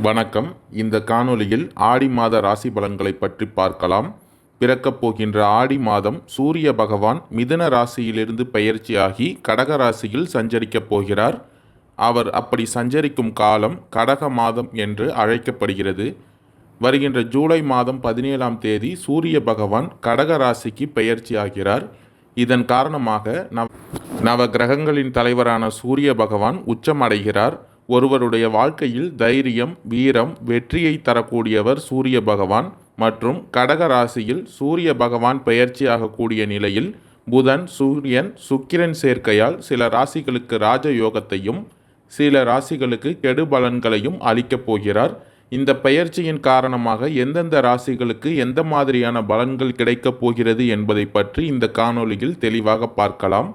வணக்கம். இந்த காணொளியில் ஆடி மாத ராசி பலன்களை பற்றி பார்க்கலாம். பிறக்கப் போகின்ற ஆடி மாதம் சூரிய பகவான் மிதுன ராசியிலிருந்து பெயர்ச்சியாகி கடக ராசியில் சஞ்சரிக்கப் போகிறார். அவர் அப்படி சஞ்சரிக்கும் காலம் கடக மாதம் என்று அழைக்கப்படுகிறது. வருகின்ற ஜூலை மாதம் 17ஆம் தேதி சூரிய பகவான் கடக ராசிக்கு பெயர்ச்சியாகிறார். இதன் காரணமாக நவ கிரகங்களின் தலைவரான சூரிய பகவான் உச்சமடைகிறார். ஒருவருடைய வாழ்க்கையில் தைரியம், வீரம், வெற்றியை தரக்கூடியவர் சூரிய பகவான். மற்றும் கடக ராசியில் சூரிய பகவான் பெயர்ச்சியாகக்கூடிய நிலையில் புதன், சூரியன், சுக்கிரன் சேர்க்கையால் சில ராசிகளுக்கு ராஜயோகத்தையும் சில ராசிகளுக்கு கெடு பலன்களையும் அளிக்கப் போகிறார். இந்த பெயர்ச்சியின் காரணமாக எந்தெந்த ராசிகளுக்கு எந்த மாதிரியான பலன்கள் கிடைக்கப் போகிறது என்பதை பற்றி இந்த காணொளியில் தெளிவாக பார்க்கலாம்.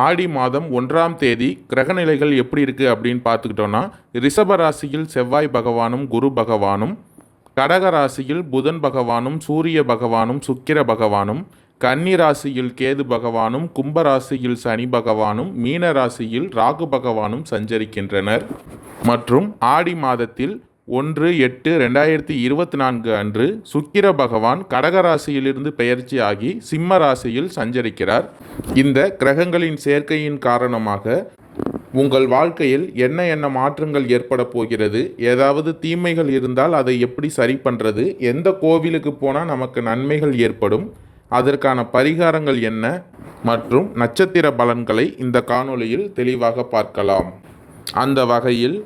ஆடி மாதம் 1ஆம் தேதி கிரகநிலைகள் எப்படி இருக்குது அப்படின்னு பார்த்துக்கிட்டோன்னா, ரிஷப ராசியில் செவ்வாய் பகவானும் குரு பகவானும், கடக ராசியில் புதன் பகவானும் சூரிய பகவானும் சுக்கிர பகவானும், கன்னி ராசியில் கேது பகவானும், கும்ப ராசியில் சனி பகவானும், மீன ராசியில் ராகு பகவானும் சஞ்சரிக்கின்றனர். மற்றும் ஆடி மாதத்தில் 1/8/2024 அன்று சுக்கிர பகவான் கடகராசியிலிருந்து பெயர்ச்சியாகி சிம்ம ராசியில் சஞ்சரிக்கிறார். இந்த கிரகங்களின் சேர்க்கையின் காரணமாக உங்கள் வாழ்க்கையில் என்ன மாற்றங்கள் ஏற்பட போகிறது, ஏதாவது தீமைகள் இருந்தால் அதை எப்படி சரி பண்ணுறது, எந்த கோவிலுக்கு போனால் நமக்கு நன்மைகள் ஏற்படும், அதற்கான பரிகாரங்கள் என்ன மற்றும் நட்சத்திர பலன்களை இந்த காணொளியில் தெளிவாக பார்க்கலாம். அந்த வகையில்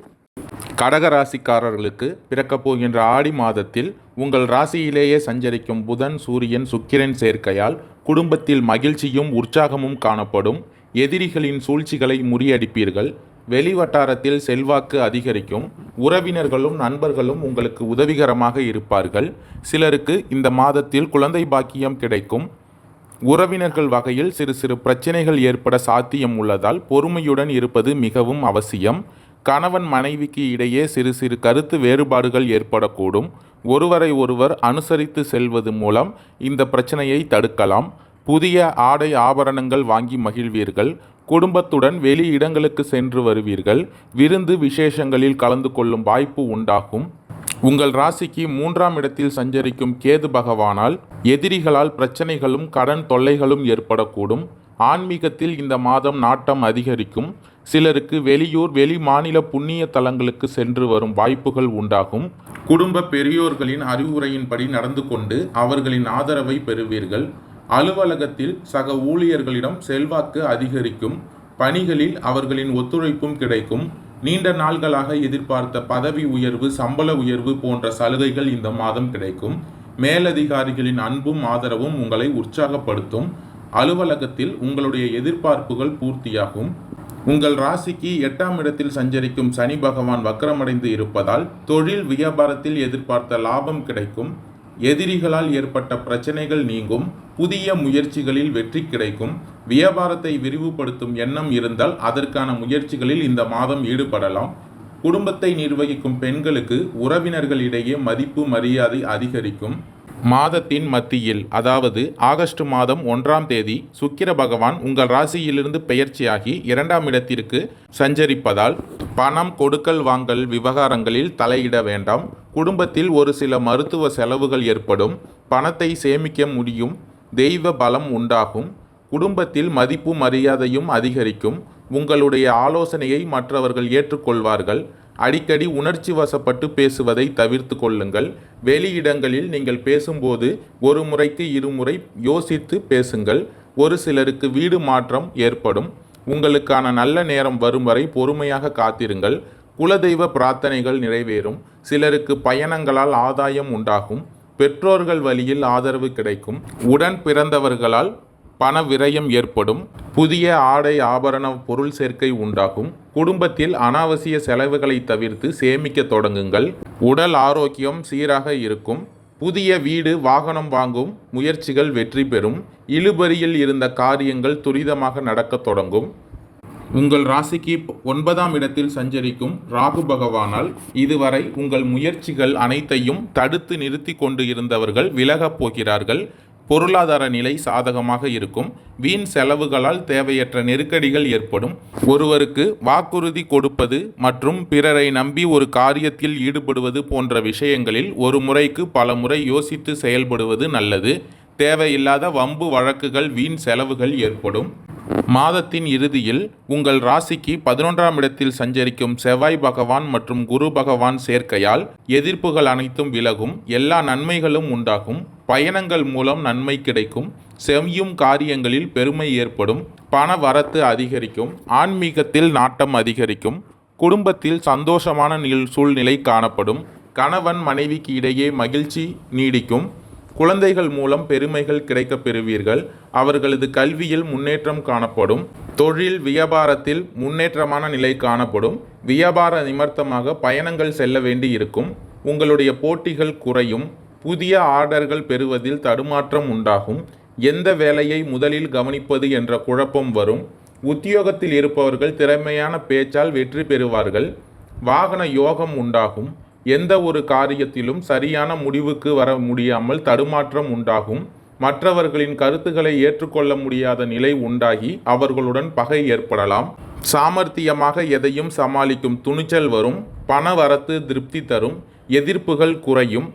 கடகராசிக்காரர்களுக்கு பிறக்கப் போகின்ற ஆடி மாதத்தில் உங்கள் ராசியிலேயே சஞ்சரிக்கும் புதன், சூரியன், சுக்கிரன் சேர்க்கையால் குடும்பத்தில் மகிழ்ச்சியும் உற்சாகமும் காணப்படும். எதிரிகளின் சூழ்ச்சிகளை முறியடிப்பீர்கள். வெளிவட்டாரத்தில் செல்வாக்கு அதிகரிக்கும். உறவினர்களும் நண்பர்களும் உங்களுக்கு உதவிகரமாக இருப்பார்கள். சிலருக்கு இந்த மாதத்தில் குழந்தை பாக்கியம் கிடைக்கும். உறவினர்கள் வகையில் சிறு சிறு பிரச்சனைகள் ஏற்பட சாத்தியம் உள்ளதால் பொறுமையுடன் இருப்பது மிகவும் அவசியம். கணவன் மனைவிக்கு இடையே சிறு சிறு கருத்து வேறுபாடுகள் ஏற்படக்கூடும். ஒருவரை ஒருவர் அனுசரித்து செல்வது மூலம் இந்த பிரச்சனையை தடுக்கலாம். புதிய ஆடை ஆபரணங்கள் வாங்கி மகிழ்வீர்கள். குடும்பத்துடன் வெளி இடங்களுக்கு சென்று வருவீர்கள். விருந்து விசேஷங்களில் கலந்து கொள்ளும் வாய்ப்பு உண்டாகும். உங்கள் ராசிக்கு 3ஆம் இடத்தில் சஞ்சரிக்கும் கேது பகவானால் எதிரிகளால் பிரச்சனைகளும் கடன் தொல்லைகளும் ஏற்படக்கூடும். ஆன்மீகத்தில் இந்த மாதம் நாட்டம் அதிகரிக்கும். சிலருக்கு வெளியூர், வெளி மாநில புண்ணிய தலங்களுக்கு சென்று வரும் வாய்ப்புகள் உண்டாகும். குடும்ப பெரியோர்களின் அறிவுரையின்படி நடந்து கொண்டு அவர்களின் ஆதரவை பெறுவீர்கள். அலுவலகத்தில் சக ஊழியர்களிடம் செல்வாக்கு அதிகரிக்கும். பணிகளில் அவர்களின் ஒத்துழைப்பும் கிடைக்கும். நீண்ட நாள்களாக எதிர்பார்த்த பதவி உயர்வு, சம்பள உயர்வு போன்ற சலுகைகள் இந்த மாதம் கிடைக்கும். மேலதிகாரிகளின் அன்பும் ஆதரவும் உங்களை உற்சாகப்படுத்தும். அலுவலகத்தில் உங்களுடைய எதிர்பார்ப்புகள் பூர்த்தியாகும். உங்கள் ராசிக்கு 8ஆம் இடத்தில் சஞ்சரிக்கும் சனி பகவான் வக்ரமடைந்து இருப்பதால் தொழில் வியாபாரத்தில் எதிர்பார்த்த லாபம் கிடைக்கும். எதிரிகளால் ஏற்பட்ட பிரச்சனைகள் நீங்கும். புதிய முயற்சிகளில் வெற்றி கிடைக்கும். வியாபாரத்தை விரிவுபடுத்தும் எண்ணம் இருந்தால் அதற்கான முயற்சிகளில் இந்த மாதம் ஈடுபடலாம். குடும்பத்தை நிர்வகிக்கும் பெண்களுக்கு உறவினர்களிடையே மதிப்பு மரியாதை அதிகரிக்கும். மாதத்தின் மத்தியில், அதாவது ஆகஸ்ட் மாதம் 1ஆம் தேதி சுக்கிர பகவான் உங்கள் ராசியிலிருந்து பெயர்ச்சியாகி 2ஆம் இடத்திற்கு சஞ்சரிப்பதால் பணம் கொடுக்கல் வாங்கல் விவகாரங்களில் தலையிட வேண்டாம். குடும்பத்தில் ஒரு சில மருத்துவ செலவுகள் ஏற்படும். பணத்தை சேமிக்க முடியும். தெய்வ பலம் உண்டாகும். குடும்பத்தில் மதிப்பு மரியாதையும் அதிகரிக்கும். உங்களுடைய ஆலோசனையை மற்றவர்கள் ஏற்றுக்கொள்வார்கள். அடிக்கடி உணர்ச்சி வசப்பட்டு பேசுவதை தவிர்த்து கொள்ளுங்கள். வெளியிடங்களில் நீங்கள் பேசும்போது ஒரு முறைக்கு இருமுறை யோசித்து பேசுங்கள். ஒரு சிலருக்கு வீடு மாற்றம் ஏற்படும். உங்களுக்கான நல்ல நேரம் வரும் வரை பொறுமையாக காத்திருங்கள். குலதெய்வ பிரார்த்தனைகள் நிறைவேறும். சிலருக்கு பயணங்களால் ஆதாயம் உண்டாகும். பெற்றோர்கள் வழியில் ஆதரவு கிடைக்கும். உடன் பிறந்தவர்களால் பண விரயம் ஏற்படும். புதிய ஆடை ஆபரண பொருள் சேர்க்கை உண்டாகும். குடும்பத்தில் அனாவசிய செலவுகளை தவிர்த்து சேமிக்க தொடங்குங்கள். உடல் ஆரோக்கியம் சீராக இருக்கும். புதிய வீடு, வாகனம் வாங்கும் முயற்சிகள் வெற்றி பெறும். இழுபறியில் இருந்த காரியங்கள் துரிதமாக நடக்க தொடங்கும். உங்கள் ராசிக்கு 9ஆம் இடத்தில் சஞ்சரிக்கும் ராகு பகவானால் இதுவரை உங்கள் முயற்சிகள் அனைத்தையும் தடுத்து நிறுத்தி கொண்டு இருந்தவர்கள் விலகப் போகிறார்கள். பொருளாதார நிலை சாதகமாக இருக்கும். வீண் செலவுகளால் தேவையற்ற நெருக்கடிகள் ஏற்படும். ஒருவருக்கு வாக்குறுதி கொடுப்பது மற்றும் பிறரை நம்பி ஒரு காரியத்தில் ஈடுபடுவது போன்ற விஷயங்களில் ஒரு முறைக்கு பல முறை யோசித்து செயல்படுவது நல்லது. தேவையில்லாத வம்பு வழக்குகள், வீண் செலவுகள் ஏற்படும். மாதத்தின் இறுதியில் உங்கள் ராசிக்கு 11ஆம் இடத்தில் சஞ்சரிக்கும் செவ்வாய் பகவான் மற்றும் குரு பகவான் சேர்க்கையால் எதிர்ப்புகள் அனைத்தும் விலகும். எல்லா நன்மைகளும் உண்டாகும். பயணங்கள் மூலம் நன்மை கிடைக்கும். செய்யும் காரியங்களில் பெருமை ஏற்படும். பண வரத்து அதிகரிக்கும். ஆன்மீகத்தில் நாட்டம் அதிகரிக்கும். குடும்பத்தில் சந்தோஷமான சூழ்நிலை காணப்படும். கணவன் மனைவிக்கு இடையே மகிழ்ச்சி நீடிக்கும். குழந்தைகள் மூலம் பெருமைகள் கிடைக்கப் பெறுவீர்கள். அவர்களது கல்வியில் முன்னேற்றம் காணப்படும். தொழில் வியாபாரத்தில் முன்னேற்றமான நிலை காணப்படும். வியாபார நிமித்தமாக பயணங்கள் செல்ல வேண்டி இருக்கும். உங்களுடைய போட்டிகள் குறையும். புதிய ஆர்டர்கள் பெறுவதில் தடுமாற்றம் உண்டாகும். எந்த வேலையை முதலில் கவனிப்பது என்ற குழப்பம் வரும். உத்தியோகத்தில் இருப்பவர்கள் திறமையான பேச்சால் வெற்றி பெறுவார்கள். வாகன யோகம் உண்டாகும். எந்த ஒரு காரியத்திலும் சரியான முடிவுக்கு வர முடியாமல் தடுமாற்றம் உண்டாகும். மற்றவர்களின் கருத்துக்களை ஏற்றுக்கொள்ள முடியாத நிலை உண்டாகி அவர்களுடன் பகை ஏற்படலாம். சாமர்த்தியமாக எதையும் சமாளிக்கும் துணிச்சல் வரும். பண வரத்து திருப்தி தரும். எதிர்ப்புகள் குறையும்.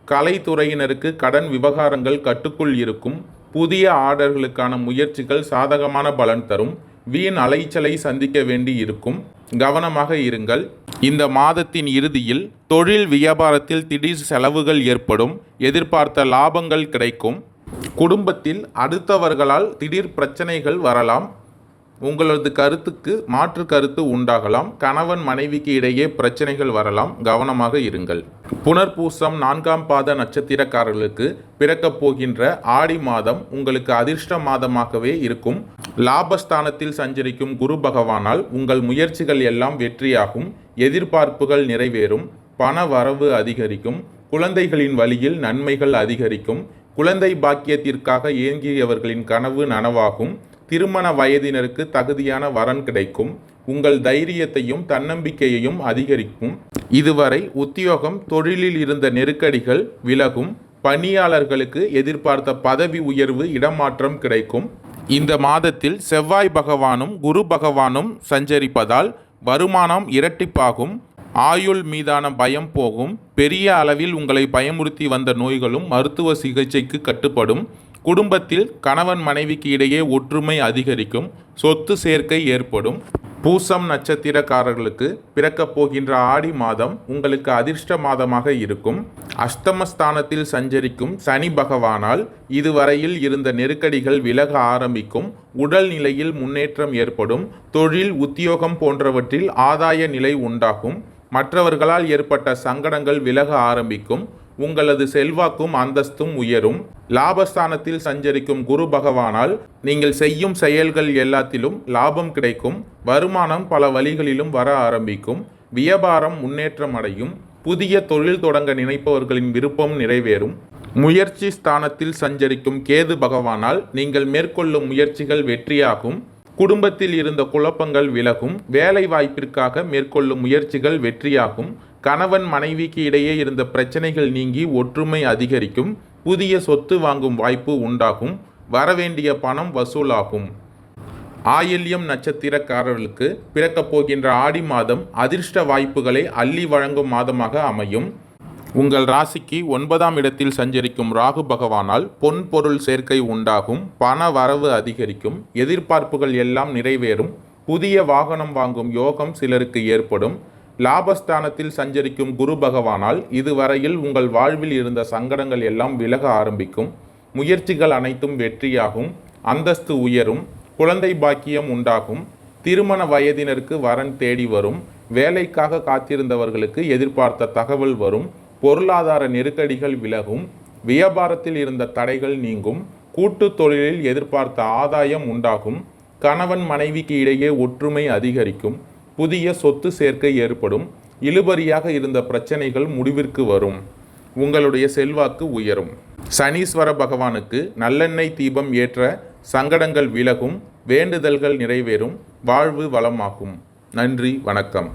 கலைத்துறையினருக்கு கடன் விவகாரங்கள் கட்டுக்குள் இருக்கும். புதிய ஆர்டர்களுக்கான முயற்சிகள் சாதகமான பலன் தரும். வீண் அலைச்சலை சந்திக்க வேண்டி இருக்கும். கவனமாக இருங்கள். இந்த மாதத்தின் இறுதியில் தொழில் வியாபாரத்தில் திடீர் செலவுகள் ஏற்படும். எதிர்பார்த்த லாபங்கள் கிடைக்கும். குடும்பத்தில் அடுத்தவர்களால் திடீர் பிரச்சனைகள் வரலாம். உங்களது கருத்துக்கு மாற்று கருத்து உண்டாகலாம். கணவன் மனைவிக்கு இடையே பிரச்சனைகள் வரலாம். கவனமாக இருங்கள். புனர்பூசம் 4ஆம் பாத நட்சத்திரக்காரர்களுக்கு பிறக்கப் போகின்ற ஆடி மாதம் உங்களுக்கு அதிர்ஷ்ட மாதமாகவே இருக்கும். லாபஸ்தானத்தில் சஞ்சரிக்கும் குரு பகவானால் உங்கள் முயற்சிகள் எல்லாம் வெற்றியாகும். எதிர்பார்ப்புகள் நிறைவேறும். பண வரவு அதிகரிக்கும். குழந்தைகளின் வழியில் நன்மைகள் அதிகரிக்கும். குழந்தை பாக்கியத்திற்காக ஏங்கியவர்களின் கனவு நனவாகும். திருமண வயதினருக்கு தகுதியான வரன் கிடைக்கும். உங்கள் தைரியத்தையும் தன்னம்பிக்கையையும் அதிகரிக்கும். இதுவரை உத்தியோகம் தொழிலில் இருந்த நெருக்கடிகள் விலகும். பணியாளர்களுக்கு எதிர்பார்த்த பதவி உயர்வு, இடமாற்றம் கிடைக்கும். இந்த மாதத்தில் செவ்வாய் பகவானும் குரு பகவானும் சஞ்சரிப்பதால் வருமானம் இரட்டிப்பாகும். ஆயுள் மீதான பயம் போகும். பெரிய அளவில் உங்களை பயமுறுத்தி வந்த நோய்களும் மருத்துவ சிகிச்சைக்கு கட்டுப்படும். குடும்பத்தில் கணவன் மனைவிக்கு இடையே ஒற்றுமை அதிகரிக்கும். சொத்து சேர்க்கை ஏற்படும். பூசம் நட்சத்திரக்காரர்களுக்கு பிறக்கப் போகின்ற ஆடி மாதம் உங்களுக்கு அதிர்ஷ்ட மாதமாக இருக்கும். அஷ்டமஸ்தானத்தில் சஞ்சரிக்கும் சனி பகவானால் இதுவரையில் இருந்த நெருக்கடிகள் விலக ஆரம்பிக்கும். உடல் நிலையில் முன்னேற்றம் ஏற்படும். தொழில் உத்தியோகம் போன்றவற்றில் ஆதாய நிலை உண்டாகும். மற்றவர்களால் ஏற்பட்ட சங்கடங்கள் விலக ஆரம்பிக்கும். உங்களது செல்வாக்கும் அந்தஸ்தும் உயரும். லாபஸ்தானத்தில் சஞ்சரிக்கும் குரு பகவானால் நீங்கள் செய்யும் செயல்கள் எல்லாத்திலும் லாபம் கிடைக்கும். வருமானம் பல வழிகளிலும் வர ஆரம்பிக்கும். வியாபாரம் முன்னேற்றம் அடையும். புதிய தொழில் தொடங்க நினைப்பவர்களின் விருப்பம் நிறைவேறும். முயற்சி ஸ்தானத்தில் சஞ்சரிக்கும் கேது பகவானால் நீங்கள் மேற்கொள்ளும் முயற்சிகள் வெற்றியாகும். குடும்பத்தில் இருந்த குழப்பங்கள் விலகும். வேலை வாய்ப்பிற்காக மேற்கொள்ளும் முயற்சிகள் வெற்றியாகும். கணவன் மனைவிக்கு இடையே இருந்த பிரச்சனைகள் நீங்கி ஒற்றுமை அதிகரிக்கும். புதிய சொத்து வாங்கும் வாய்ப்பு உண்டாகும். வரவேண்டிய பணம் வசூலாகும். ஆயில்யம் நட்சத்திரக்காரர்களுக்கு பிறக்கப் போகின்ற ஆடி மாதம் அதிர்ஷ்ட வாய்ப்புகளை அள்ளி வழங்கும் மாதமாக அமையும். உங்கள் ராசிக்கு 9ஆம் இடத்தில் சஞ்சரிக்கும் ராகு பகவானால் பொன் பொருள் சேர்க்கை உண்டாகும். பண வரவு அதிகரிக்கும். எதிர்பார்ப்புகள் எல்லாம் நிறைவேறும். புதிய வாகனம் வாங்கும் யோகம் சிலருக்கு ஏற்படும். லாபஸ்தானத்தில் சஞ்சரிக்கும் குரு பகவானால் இதுவரையில் உங்கள் வாழ்வில் இருந்த சங்கடங்கள் எல்லாம் விலக ஆரம்பிக்கும். முயற்சிகள் அனைத்தும் வெற்றியாகும். அந்தஸ்து உயரும். குழந்தை பாக்கியம் உண்டாகும். திருமண வயதினருக்கு வரன் தேடி வரும். வேலைக்காக காத்திருந்தவர்களுக்கு எதிர்பார்த்த தகவல் வரும். பொருளாதார நெருக்கடிகள் விலகும். வியாபாரத்தில் இருந்த தடைகள் நீங்கும். கூட்டு தொழிலில் எதிர்பார்த்த ஆதாயம் உண்டாகும். கணவன் மனைவிக்கு இடையே ஒற்றுமை அதிகரிக்கும். புதிய சொத்து சேர்க்கை ஏற்படும். இழுபறியாக இருந்த பிரச்சனைகள் முடிவிற்கு வரும். உங்களுடைய செல்வாக்கு உயரும். சனீஸ்வர பகவானுக்கு நல்லெண்ணெய் தீபம் ஏற்ற சங்கடங்கள் விலகும். வேண்டுதல்கள் நிறைவேறும். வாழ்வு வளமாகும். நன்றி, வணக்கம்.